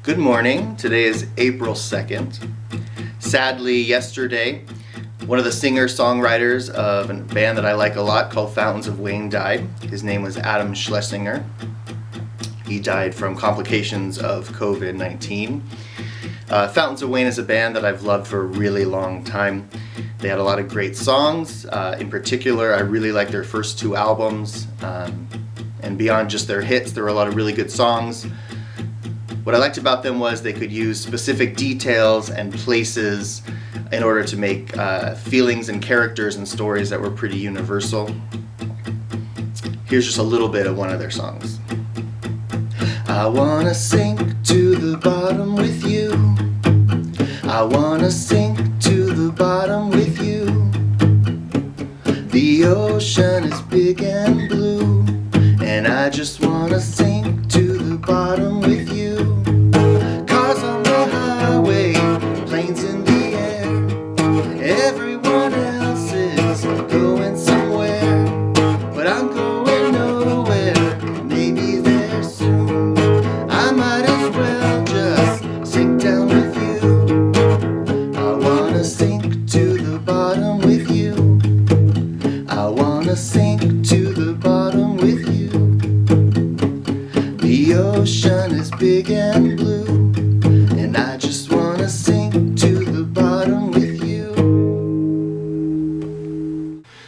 Good morning. Today is April 2nd. Sadly, yesterday, one of the singer-songwriters of a band that I like a lot called Fountains of Wayne died. His name was Adam Schlesinger. He died from complications of COVID-19. Fountains of Wayne is a band that I've loved for a really long time. They had a lot of great songs. In particular, I really like their first two albums. And beyond just their hits, there were a lot of really good songs. What I liked about them was they could use specific details and places in order to make feelings and characters and stories that were pretty universal. Here's just a little bit of one of their songs. I wanna sink to the bottom with you. I wanna sink to the bottom with you. The ocean is big and blue, and I just wanna sink to the bottom with you. Cars on the highway, planes in the air, everyone else is going somewhere, but I'm going nowhere, maybe there soon. I might as well just sink down with you. I wanna sink to the bottom with you. I wanna sink to the bottom with you. The ocean is big and blue, and I just wanna sink to the bottom with you.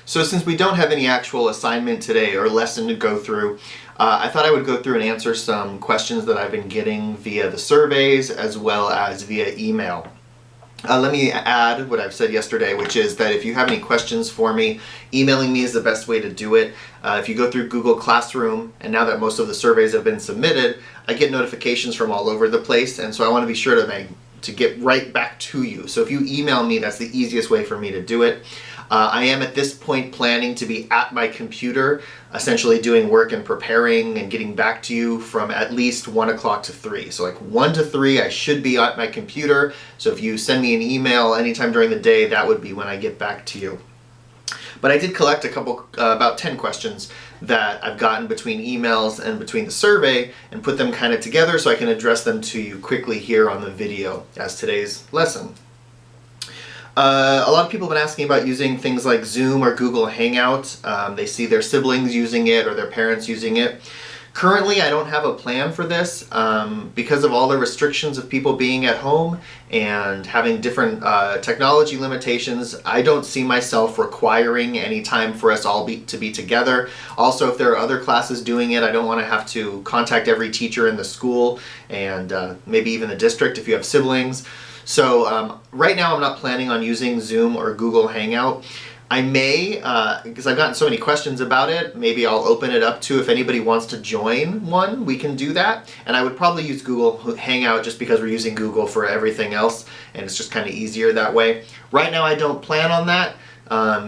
So since we don't have any actual assignment today or lesson to go through, I thought I would go through and answer some questions that I've been getting via the surveys as well as via email. Let me add what I've said yesterday, which is that if you have any questions for me, emailing me is the best way to do it. If you go through Google Classroom, and now that most of the surveys have been submitted, I get notifications from all over the place, and so I want to be sure to get right back to you. So if you email me, that's the easiest way for me to do it. I am at this point planning to be at my computer, essentially doing work and preparing and getting back to you from at least 1 o'clock to 3. So like 1 to 3, I should be at my computer. So if you send me an email anytime during the day, that would be when I get back to you. But I did collect a couple, about 10 questions that I've gotten between emails and between the survey and put them kind of together so I can address them to you quickly here on the video as today's lesson. A lot of people have been asking about using things like Zoom or Google Hangout. They see their siblings using it or their parents using it. Currently, I don't have a plan for this because of all the restrictions of people being at home and having different technology limitations. I don't see myself requiring any time for us all to be together. Also, if there are other classes doing it, I don't want to have to contact every teacher in the school and maybe even the district if you have siblings. So right now I'm not planning on using Zoom or Google Hangout. I may, because I've gotten so many questions about it, maybe I'll open it up to if anybody wants to join one, we can do that. And I would probably use Google Hangout just because we're using Google for everything else and it's just kind of easier that way. Right now I don't plan on that.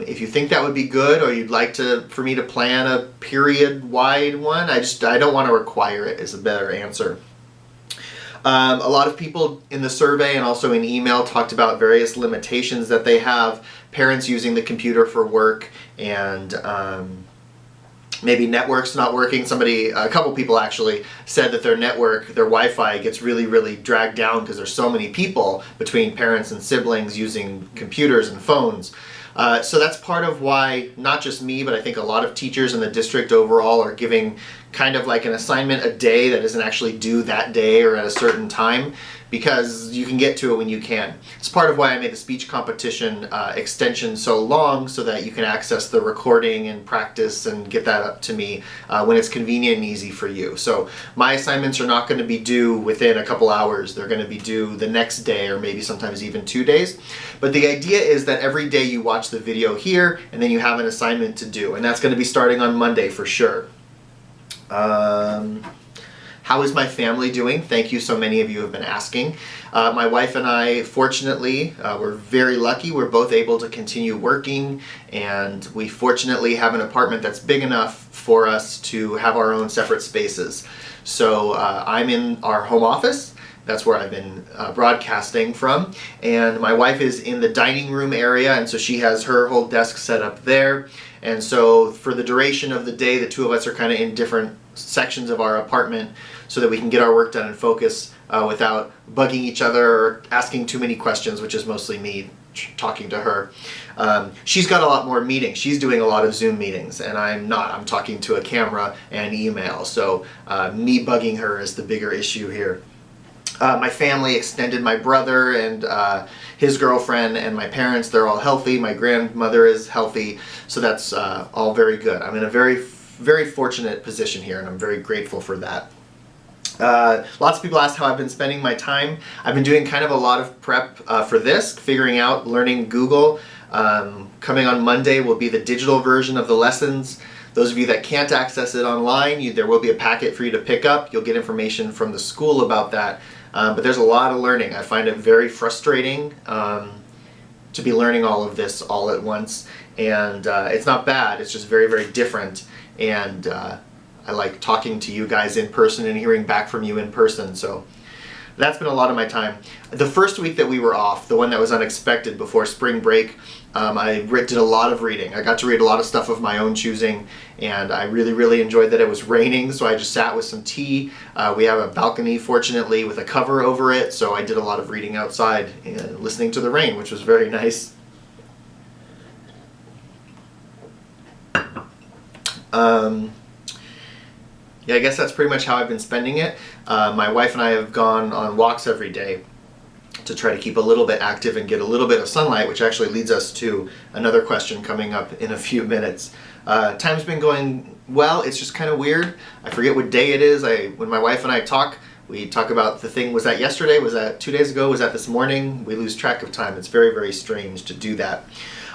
If you think that would be good or you'd like for me to plan a period-wide one, I don't want to require it is a better answer. A lot of people in the survey and also in email talked about various limitations that they have, parents using the computer for work and maybe networks not working. A couple people actually said that their network, their Wi-Fi gets really dragged down because there's so many people between parents and siblings using computers and phones. So that's part of why, not just me, but I think a lot of teachers in the district overall are giving kind of like an assignment a day that isn't actually due that day or at a certain time, because you can get to it when you can. It's part of why I made the speech competition extension so long, so that you can access the recording and practice and get that up to me when it's convenient and easy for you. So my assignments are not going to be due within a couple hours. They're going to be due the next day or maybe sometimes even 2 days. But the idea is that every day you watch the video here and then you have an assignment to do, and that's going to be starting on Monday for sure. How is my family doing? Thank you, so many of you have been asking. My wife and I, fortunately, we're very lucky. We're both able to continue working, and we fortunately have an apartment that's big enough for us to have our own separate spaces. So I'm in our home office. That's where I've been broadcasting from. And my wife is in the dining room area, and so she has her whole desk set up there. And so for the duration of the day, the two of us are kind of in different sections of our apartment. so that we can get our work done and focus without bugging each other or asking too many questions, which is mostly me talking to her. She's got a lot more meetings. She's doing a lot of Zoom meetings, and I'm not. I'm talking to a camera and email, so me bugging her is the bigger issue here. My family, extended my brother and his girlfriend and my parents, they're all healthy. My grandmother is healthy, so that's all very good. I'm in a very, very fortunate position here, and I'm very grateful for that. Lots of people ask how I've been spending my time. I've been doing kind of a lot of prep for this, figuring out, learning Google. Coming on Monday will be the digital version of the lessons. Those of you that can't access it online, there will be a packet for you to pick up. You'll get information from the school about that. But there's a lot of learning. I find it very frustrating to be learning all of this all at once. And it's not bad, it's just very, very different. And I like talking to you guys in person and hearing back from you in person. So that's been a lot of my time. The first week that we were off, the one that was unexpected before spring break, I did a lot of reading. I got to read a lot of stuff of my own choosing, and I really, really enjoyed that it was raining, so I just sat with some tea. We have a balcony, fortunately, with a cover over it, so I did a lot of reading outside and listening to the rain, which was very nice. Yeah, I guess that's pretty much how I've been spending it. My wife and I have gone on walks every day to try to keep a little bit active and get a little bit of sunlight, which actually leads us to another question coming up in a few minutes. Time's been going well. It's just kind of weird. I forget what day it is. When my wife and I talk, we talk about the thing, was that yesterday? Was that 2 days ago? Was that this morning? We lose track of time. It's very, very strange to do that.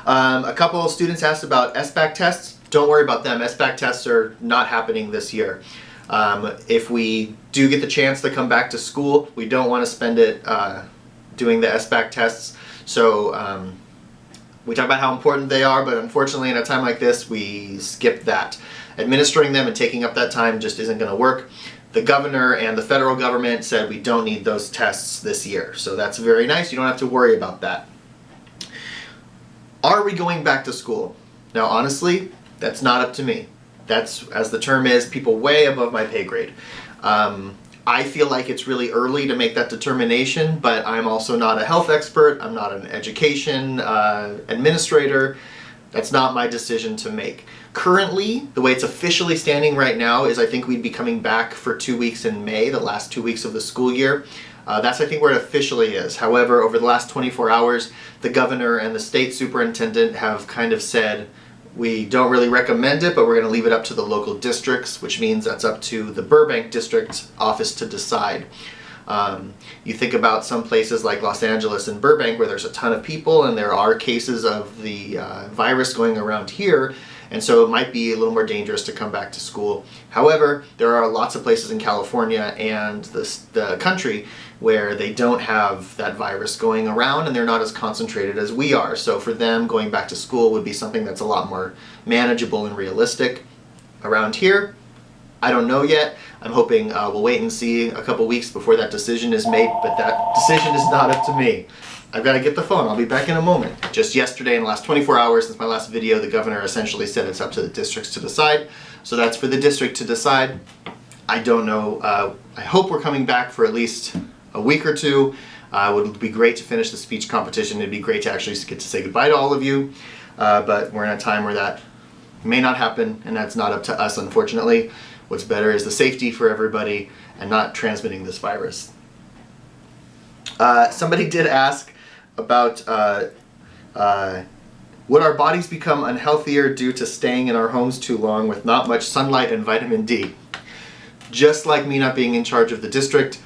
A couple of students asked about SBAC tests. Don't worry about them. SBAC tests are not happening this year. If we do get the chance to come back to school, we don't want to spend it doing the SBAC tests. So we talk about how important they are, but unfortunately in a time like this, we skip that. Administering them and taking up that time just isn't going to work. The governor and the federal government said we don't need those tests this year. So that's very nice. You don't have to worry about that. Are we going back to school? Now, honestly, that's not up to me. That's, as the term is, people way above my pay grade. I feel like it's really early to make that determination, but I'm also not a health expert. I'm not an education administrator. That's not my decision to make. Currently, the way it's officially standing right now is I think we'd be coming back for 2 weeks in May, the last 2 weeks of the school year. That's, I think, where it officially is. However, over the last 24 hours, the governor and the state superintendent have kind of said, we don't really recommend it, but we're going to leave it up to the local districts, which means that's up to the Burbank district office to decide. You think about some places like Los Angeles and Burbank where there's a ton of people and there are cases of the virus going around here, and so it might be a little more dangerous to come back to school. However, there are lots of places in California and the country where they don't have that virus going around and they're not as concentrated as we are. So for them, going back to school would be something that's a lot more manageable and realistic. Around here, I don't know yet. I'm hoping we'll wait and see a couple weeks before that decision is made, but that decision is not up to me. I've got to get the phone. I'll be back in a moment. Just yesterday, in the last 24 hours since my last video, the governor essentially said it's up to the districts to decide. So that's for the district to decide. I don't know. I hope we're coming back for at least a week or two. It would be great to finish the speech competition. It'd be great to actually get to say goodbye to all of you. But we're in a time where that may not happen, and that's not up to us, unfortunately. What's better is the safety for everybody and not transmitting this virus. Somebody did ask about would our bodies become unhealthier due to staying in our homes too long with not much sunlight and vitamin D? Just like me not being in charge of the district,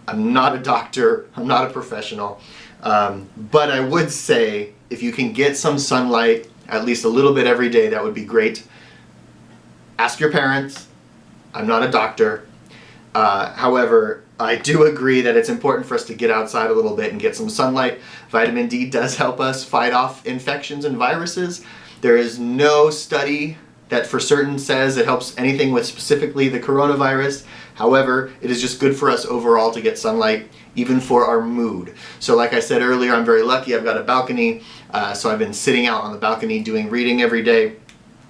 I'm not a doctor, I'm not a professional, but I would say if you can get some sunlight, at least a little bit every day, that would be great. Ask your parents. I'm not a doctor. However, I do agree that it's important for us to get outside a little bit and get some sunlight. Vitamin D does help us fight off infections and viruses. There is no study that for certain says it helps anything with specifically the coronavirus. However, it is just good for us overall to get sunlight, even for our mood. So like I said earlier, I'm very lucky. I've got a balcony, so I've been sitting out on the balcony doing reading every day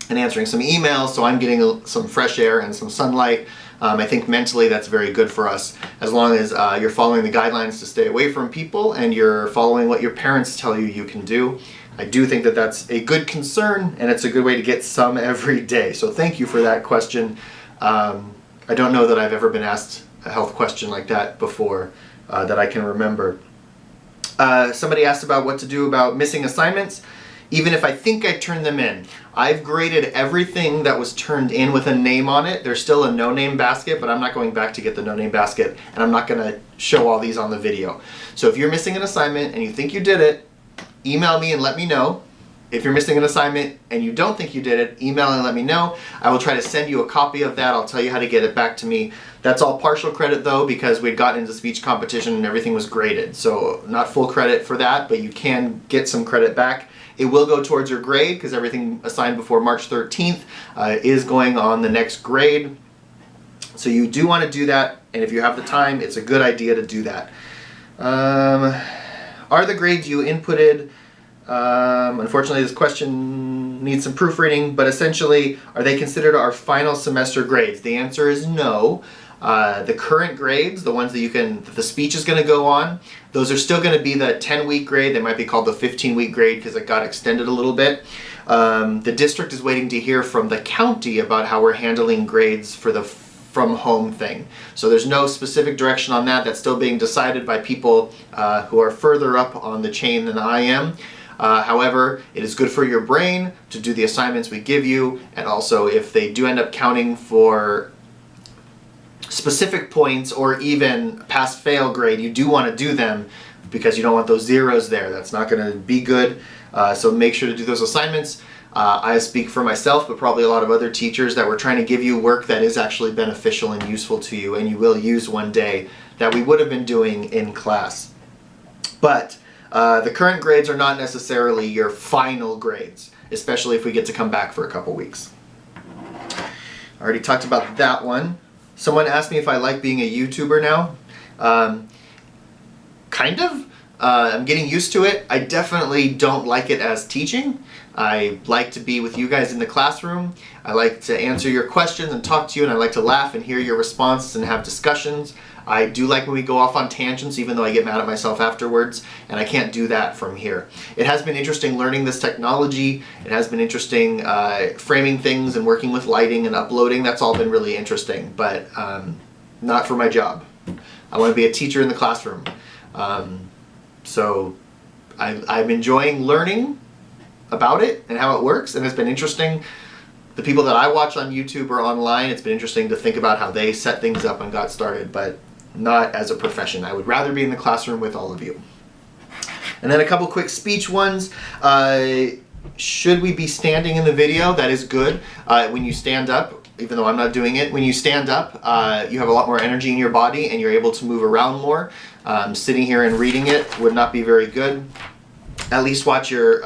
and answering some emails, so I'm getting some fresh air and some sunlight. I think mentally that's very good for us, as long as you're following the guidelines to stay away from people and you're following what your parents tell you can do. I do think that that's a good concern, and it's a good way to get some every day. So thank you for that question. I don't know that I've ever been asked a health question like that before that I can remember. Somebody asked about what to do about missing assignments. Even if I think I turned them in, I've graded everything that was turned in with a name on it. There's still a no-name basket, but I'm not going back to get the no-name basket, and I'm not going to show all these on the video. So if you're missing an assignment and you think you did it, email me and let me know. If you're missing an assignment and you don't think you did it, email and let me know. I will try to send you a copy of that. I'll tell you how to get it back to me. That's all partial credit though, because we'd gotten into speech competition and everything was graded. So not full credit for that, but you can get some credit back. It will go towards your grade because everything assigned before March 13th is going on the next grade. So you do want to do that, and if you have the time, it's a good idea to do that. Are the grades you inputted, unfortunately this question needs some proofreading, but essentially, are they considered our final semester grades? The answer is no. The current grades, the ones that the speech is going to go on, those are still going to be the 10-week grade. They might be called the 15-week grade because it got extended a little bit. The district is waiting to hear from the county about how we're handling grades for the from home thing. So there's no specific direction on that. That's still being decided by people who are further up on the chain than I am. However, it is good for your brain to do the assignments we give you, and also if they do end up counting for specific points or even pass-fail grade, you do want to do them because you don't want those zeros there. That's not going to be good. So make sure to do those assignments. I speak for myself, but probably a lot of other teachers, that we're trying to give you work that is actually beneficial and useful to you and you will use one day that we would have been doing in class. But the current grades are not necessarily your final grades, especially if we get to come back for a couple weeks. I already talked about that one. Someone asked me if I like being a YouTuber now. Kind of. I'm getting used to it. I definitely don't like it as teaching. I like to be with you guys in the classroom. I like to answer your questions and talk to you, and I like to laugh and hear your responses and have discussions. I do like when we go off on tangents, even though I get mad at myself afterwards, and I can't do that from here. It has been interesting learning this technology. It has been interesting framing things and working with lighting and uploading. That's all been really interesting, but not for my job. I want to be a teacher in the classroom. So I'm enjoying learning about it and how it works, and it's been interesting. The people that I watch on YouTube or online, it's been interesting to think about how they set things up and got started, but not as a profession. I would rather be in the classroom with all of you. And then a couple quick speech ones. Should we be standing in the video? That is good. When you stand up, even though I'm not doing it, when you stand up, you have a lot more energy in your body and you're able to move around more. Sitting here and reading it would not be very good. At least watch your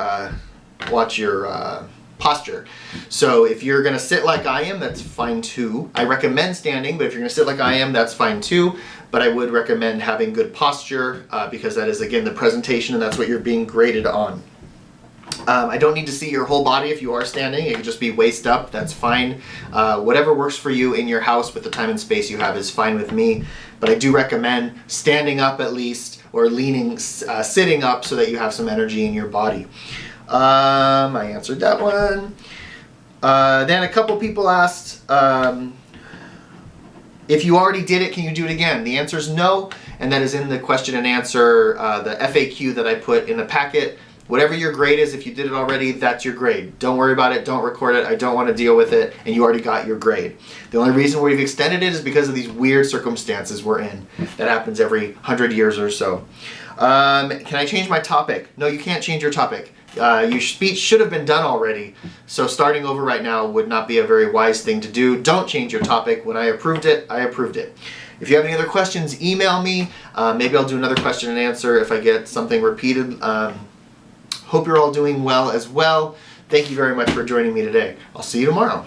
posture. So if you're going to sit like I am, that's fine too. I recommend standing, but if you're going to sit like I am, that's fine too. But I would recommend having good posture because that is, again, the presentation, and that's what you're being graded on. I don't need to see your whole body if you are standing. It can just be waist up. That's fine. Whatever works for you in your house with the time and space you have is fine with me. But I do recommend standing up at least, or leaning, sitting up, so that you have some energy in your body. I answered that one. Then a couple people asked, if you already did it, can you do it again? The answer is no, and that is in the question and answer, the FAQ that I put in the packet. Whatever your grade is, if you did it already, that's your grade. Don't worry about it, don't record it, I don't want to deal with it, and you already got your grade. The only reason we've extended it is because of these weird circumstances we're in. That happens every 100 years or so. Can I change my topic? No, you can't change your topic. Your speech should have been done already, so starting over right now would not be a very wise thing to do. Don't change your topic. When I approved it, I approved it. If you have any other questions, email me. Maybe I'll do another question and answer if I get something repeated. Hope you're all doing well as well. Thank you very much for joining me today. I'll see you tomorrow.